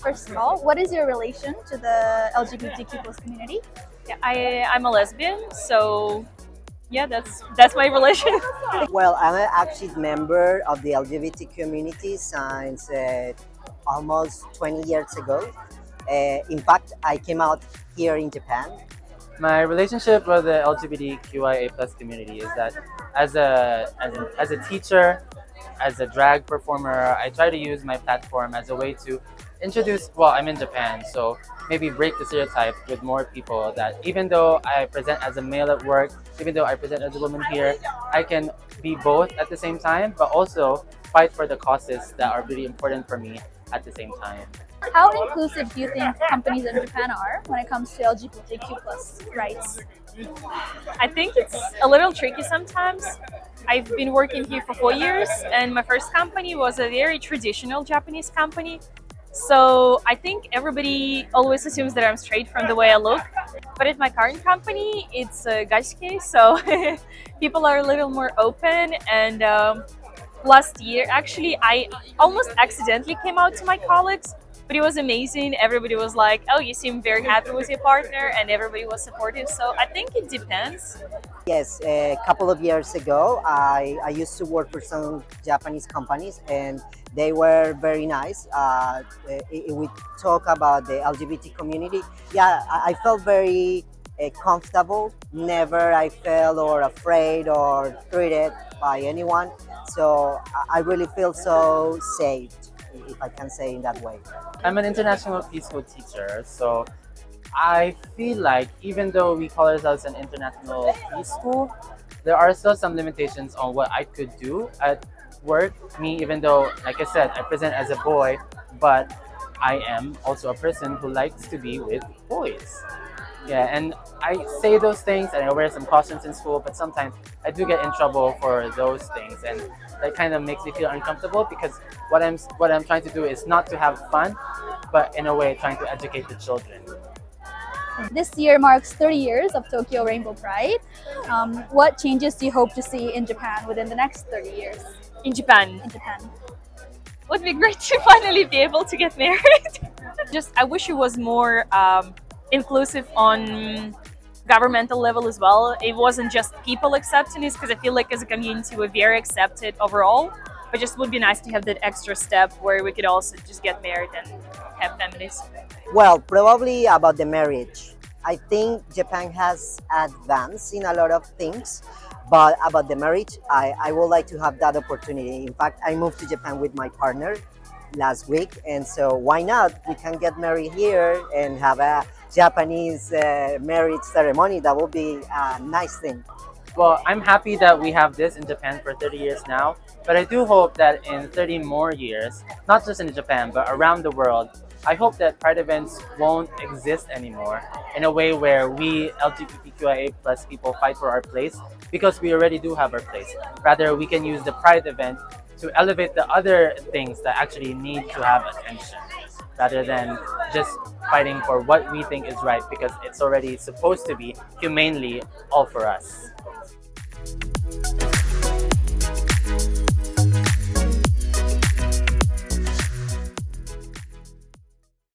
first of all, what is your relation to the LGBTQ plus community? Yeah, I'm a lesbian, so yeah, that's my relation. Well, I'm an active member of the LGBT community since almost 20 years ago. In fact, I came out here in Japan. My relationship with the LGBTQIA plus community is that as a teacher, as a drag performer, I try to use my platform as a way to introduce. Well, I'm in Japan, so maybe break the stereotype with more people that even though I present as a male at work, even though I present as a woman here, I can be both at the same time, but also fight for the causes that are really important for me at the same time. How inclusive do you think companies in Japan are when it comes to LGBTQ plus rights? I think it's a little tricky sometimes. I've been working here for 4 years, and my first company was a very traditional Japanese company. So I think everybody always assumes that I'm straight from the way I look. But at my current company, it's gaishike, so people are a little more open. And last year, actually, I almost accidentally came out to my colleagues, but it was amazing. Everybody was like, "Oh, you seem very happy with your partner," and everybody was supportive. So I think it depends. Yes, a couple of years ago, I used to work for some Japanese companies, and they were very nice. We talk about the LGBT community. Yeah, I felt very comfortable. Never I felt or afraid or threatened by anyone. So I really feel so safe, if I can say in that way. I'm an international preschool teacher, so I feel like even though we call ourselves an international preschool, there are still some limitations on what I could do at work. Me, even though, like I said, I present as a boy, but I am also a person who likes to be with boys. Yeah, and I say those things and I wear some costumes in school, but sometimes I do get in trouble for those things, and that kind of makes me feel uncomfortable because what I'm trying to do is not to have fun, but in a way trying to educate the children. This year marks 30 years of Tokyo Rainbow Pride. What changes do you hope to see in Japan within the next 30 years? In Japan, In Japan. it would be great to finally be able to get married. I wish it was more inclusive on governmental level as well. It wasn't just people accepting this, because I feel like as a community we're very accepted overall, but just would be nice to have that extra step where we could also just get married and have families. Well, probably about the marriage. I think Japan has advanced in a lot of things, but about the marriage, I would like to have that opportunity. In fact, I moved to Japan with my partner last week, and so why not? We can get married here and have a Japanese marriage ceremony. That would be a nice thing. Well, I'm happy that we have this in Japan for 30 years now, but I do hope that in 30 more years, not just in Japan, but around the world, I hope that Pride events won't exist anymore in a way where we LGBTQIA plus people fight for our place, because we already do have our place. Rather, we can use the Pride event to elevate the other things that actually need to have attention, rather than just fighting for what we think is right, because it's already supposed to be humanely all for us.